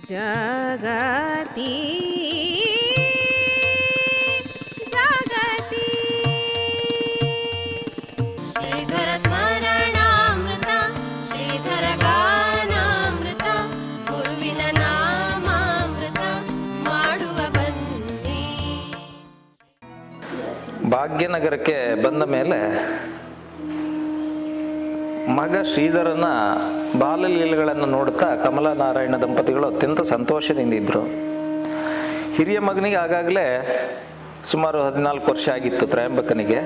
जगति जगति श्रीधर स्मरणामृत श्रीधर गानामृत गुरुविನ ನಾಮಾಮೃತ ಮಾಡುವ ಬನ್ನಿ. ಭಾಗ್ಯನಗರಕ್ಕೆ ಬಂದ ಮೇಲೆ ಮಗ ಶ್ರೀಧರನ ಬಾಲಲೀಲೆಗಳನ್ನು ನೋಡುತ್ತಾ ಕಮಲಾನಾರಾಯಣ ದಂಪತಿಗಳು ಅತ್ಯಂತ ಸಂತೋಷದಿಂದ ಇದ್ದರು. ಹಿರಿಯ ಮಗನಿಗೆ ಆಗಾಗಲೇ ಸುಮಾರು 14 ವರ್ಷ ಆಗಿತ್ತು. ತ್ರಯಂಬಕನಿಗೆ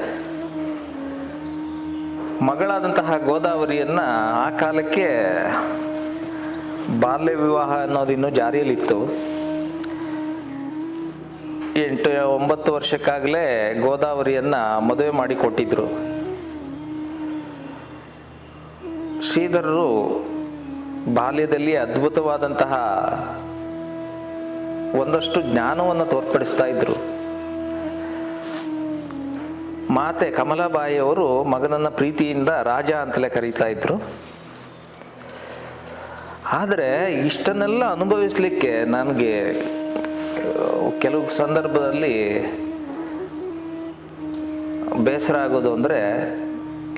ಮಗಳಾದಂತಹ ಗೋದಾವರಿಯನ್ನು ಆ ಕಾಲಕ್ಕೆ ಬಾಲ್ಯ ವಿವಾಹ ಅನ್ನೋದು ಇನ್ನೂ ಜಾರಿಯಲ್ಲಿತ್ತು. 8-9 ವರ್ಷಕ್ಕಾಗಲೇ ಗೋದಾವರಿಯನ್ನು ಮದುವೆ ಮಾಡಿ ಕೊಟ್ಟಿದ್ರು. ಶ್ರೀಧರರು ಬಾಲ್ಯದಲ್ಲಿ ಅದ್ಭುತವಾದಂತಹ ಒಂದಷ್ಟು ಜ್ಞಾನವನ್ನು ತೋರ್ಪಡಿಸ್ತಾ ಇದ್ರು. ಮಾತೆ ಕಮಲಾಬಾಯಿಯವರು ಮಗನನ್ನ ಪ್ರೀತಿಯಿಂದ ರಾಜ ಅಂತಲೇ ಕರೀತಾ ಇದ್ರು. ಆದರೆ ಇಷ್ಟನ್ನೆಲ್ಲ ಅನುಭವಿಸ್ಲಿಕ್ಕೆ ನನಗೆ ಕೆಲವು ಸಂದರ್ಭದಲ್ಲಿ ಬೇಸರ ಆಗೋದು ಅಂದರೆ,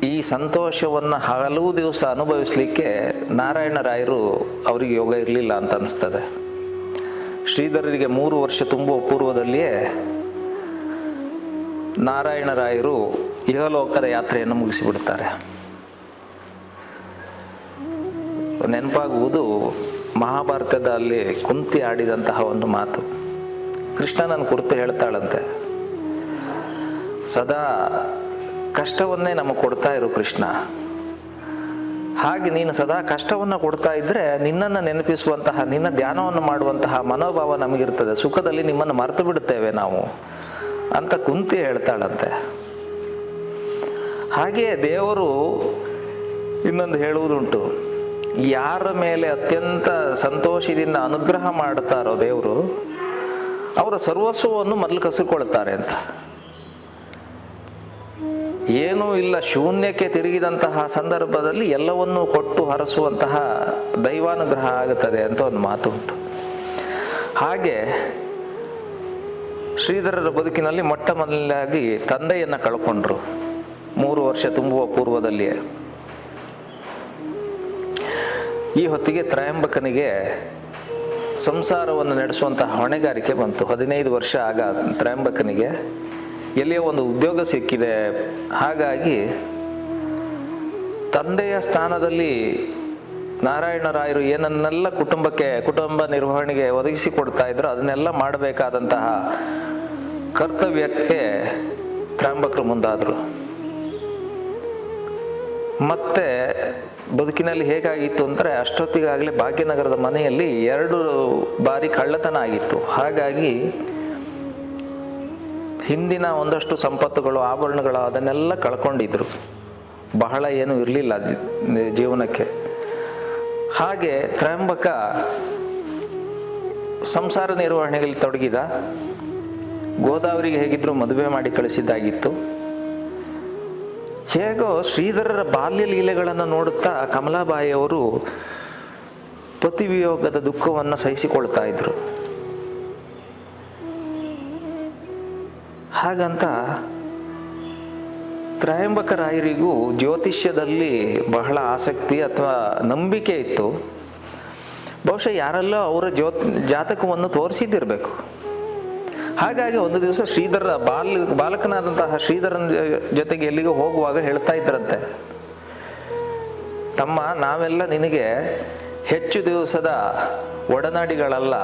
ಈ ಸಂತೋಷವನ್ನು ಹಲವು ದಿವಸ ಅನುಭವಿಸಲಿಕ್ಕೆ ನಾರಾಯಣರಾಯರು ಅವರಿಗೆ ಯೋಗ ಇರಲಿಲ್ಲ ಅಂತ ಅನಿಸ್ತದೆ. ಶ್ರೀಧರರಿಗೆ 3 ವರ್ಷ ತುಂಬುವ ಪೂರ್ವದಲ್ಲಿಯೇ ನಾರಾಯಣರಾಯರು ಇಹಲೋಕದ ಯಾತ್ರೆಯನ್ನು ಮುಗಿಸಿಬಿಡ್ತಾರೆ. ನೆನಪಾಗುವುದು ಮಹಾಭಾರತದಲ್ಲಿ ಕುಂತಿ ಆಡಿದಂತಹ ಒಂದು ಮಾತು. ಕೃಷ್ಣನನ್ನು ಕುರಿತು ಹೇಳ್ತಾಳಂತೆ, ಸದಾ ಕಷ್ಟವನ್ನೇ ನಮಗೆ ಕೊಡ್ತಾ ಇರು ಕೃಷ್ಣ, ಹಾಗೆ ನೀನು ಸದಾ ಕಷ್ಟವನ್ನು ಕೊಡ್ತಾ ಇದ್ದರೆ ನಿನ್ನನ್ನು ನೆನಪಿಸುವಂತಹ, ನಿನ್ನ ಧ್ಯಾನವನ್ನು ಮಾಡುವಂತಹ ಮನೋಭಾವ ನಮಗಿರ್ತದೆ, ಸುಖದಲ್ಲಿ ನಿಮ್ಮನ್ನು ಮರೆತು ಬಿಡುತ್ತೇವೆ ನಾವು ಅಂತ ಕುಂತಿ ಹೇಳ್ತಾಳಂತೆ. ಹಾಗೆಯೇ ದೇವರು ಇನ್ನೊಂದು ಹೇಳುವುದುಂಟು, ಯಾರ ಮೇಲೆ ಅತ್ಯಂತ ಸಂತೋಷದಿಂದ ಅನುಗ್ರಹ ಮಾಡ್ತಾರೋ ದೇವರು, ಅವರ ಸರ್ವಸ್ವವನ್ನು ಮೊದಲು ಕಸಿಕೊಳ್ತಾರೆ ಅಂತ. ಏನೂ ಇಲ್ಲ, ಶೂನ್ಯಕ್ಕೆ ತಿರುಗಿದಂತಹ ಸಂದರ್ಭದಲ್ಲಿ ಎಲ್ಲವನ್ನೂ ಕೊಟ್ಟು ಹರಸುವಂತಹ ದೈವಾನುಗ್ರಹ ಆಗುತ್ತದೆ ಅಂತ ಒಂದು ಮಾತು ಉಂಟು. ಹಾಗೆ ಶ್ರೀಧರರ ಬದುಕಿನಲ್ಲಿ ಮೊಟ್ಟ ಮೊದಲನೇದಾಗಿ ತಂದೆಯನ್ನು ಕಳ್ಕೊಂಡ್ರು 3 ವರ್ಷ ತುಂಬುವ ಪೂರ್ವದಲ್ಲಿಯೇ. ಈ ಹೊತ್ತಿಗೆ ತ್ರಯಂಬಕನಿಗೆ ಸಂಸಾರವನ್ನು ನಡೆಸುವಂತಹ ಹೊಣೆಗಾರಿಕೆ ಬಂತು. 15 ವರ್ಷ ಆಗ ತ್ರಯಂಬಕನಿಗೆ ಎಲ್ಲಿಯೋ ಒಂದು ಉದ್ಯೋಗ ಸಿಕ್ಕಿದೆ. ಹಾಗಾಗಿ ತಂದೆಯ ಸ್ಥಾನದಲ್ಲಿ ನಾರಾಯಣರಾಯರು ಏನನ್ನೆಲ್ಲ ಕುಟುಂಬ ನಿರ್ವಹಣೆಗೆ ಒದಗಿಸಿಕೊಡ್ತಾ ಇದ್ರು ಅದನ್ನೆಲ್ಲ ಮಾಡಬೇಕಾದಂತಹ ಕರ್ತವ್ಯಕ್ಕೆ ತ್ರಯಂಬಕರು ಮುಂದಾದರು. ಮತ್ತೆ ಬದುಕಿನಲ್ಲಿ ಹೇಗಾಗಿತ್ತು ಅಂದರೆ, ಅಷ್ಟೊತ್ತಿಗಾಗಲೇ ಭಾಗ್ಯನಗರದ ಮನೆಯಲ್ಲಿ 2 ಬಾರಿ ಕಳ್ಳತನ ಆಗಿತ್ತು. ಹಾಗಾಗಿ ಹಿಂದಿನ ಒಂದಷ್ಟು ಸಂಪತ್ತುಗಳು, ಆಭರಣಗಳು ಅದನ್ನೆಲ್ಲ ಕಳ್ಕೊಂಡಿದ್ರು. ಬಹಳ ಏನೂ ಇರಲಿಲ್ಲ ಜೀವನಕ್ಕೆ. ಹಾಗೆ ತ್ರಯಂಬಕ ಸಂಸಾರ ನಿರ್ವಹಣೆಯಲ್ಲಿ ತೊಡಗಿದ. ಗೋದಾವರಿಗೆ ಹೇಗಿದ್ರು ಮದುವೆ ಮಾಡಿ ಕಳಿಸಿದ್ದಾಗಿತ್ತು. ಹೇಗೋ ಶ್ರೀಧರರ ಬಾಲ್ಯ ಲೀಲೆಗಳನ್ನು ನೋಡುತ್ತಾ ಕಮಲಾಬಾಯಿಯವರು ಪತಿ ವಿಯೋಗದ ದುಃಖವನ್ನು ಸಹಿಸಿಕೊಳ್ತಾ ಇದ್ರು. ಹಾಗಂತ ತ್ರಯಂಬಕರಾಯರಿಗೂ ಜ್ಯೋತಿಷ್ಯದಲ್ಲಿ ಬಹಳ ಆಸಕ್ತಿ ಅಥವಾ ನಂಬಿಕೆ ಇತ್ತು. ಬಹುಶಃ ಯಾರೆಲ್ಲೋ ಅವರ ಜಾತಕವನ್ನು ತೋರಿಸಿದ್ದಿರಬೇಕು. ಹಾಗಾಗಿ ಒಂದು ದಿವಸ ಶ್ರೀಧರ ಬಾಲಕನಾದಂತಹ ಶ್ರೀಧರನ ಜೊತೆಗೆ ಎಲ್ಲಿಗೂ ಹೋಗುವಾಗ ಹೇಳ್ತಾ ಇದ್ರಂತೆ, ತಮ್ಮ ನಾವೆಲ್ಲ ನಿನಗೆ ಹೆಚ್ಚು ದಿವಸದ ಒಡನಾಡಿಗಳಲ್ಲ,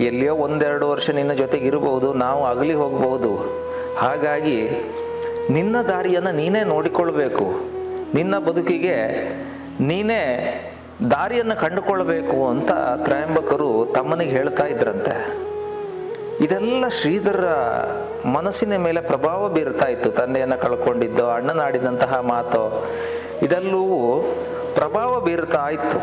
ಎಲ್ಲಿಯೋ 1-2 ವರ್ಷ ನಿನ್ನ ಜೊತೆಗೆ ಇರಬಹುದು, ನಾವು ಅಗಲಿ ಹೋಗಬಹುದು. ಹಾಗಾಗಿ ನಿನ್ನ ದಾರಿಯನ್ನು ನೀನೇ ನೋಡಿಕೊಳ್ಬೇಕು, ನಿನ್ನ ಬದುಕಿಗೆ ನೀನೇ ದಾರಿಯನ್ನು ಕಂಡುಕೊಳ್ಬೇಕು ಅಂತ ತ್ರಯಂಬಕರು ತಮ್ಮನಿಗೆ ಹೇಳ್ತಾ ಇದ್ರಂತೆ. ಇದೆಲ್ಲ ಶ್ರೀಧರ ಮನಸ್ಸಿನ ಮೇಲೆ ಪ್ರಭಾವ ಬೀರ್ತಾ ಇತ್ತು. ತಂದೆಯನ್ನು ಕಳ್ಕೊಂಡಿದ್ದು, ಅಣ್ಣನಾಡಿದಂತಹ ಮಾತು ಇದೆಲ್ಲವೂ ಪ್ರಭಾವ ಬೀರ್ತಾ ಇತ್ತು.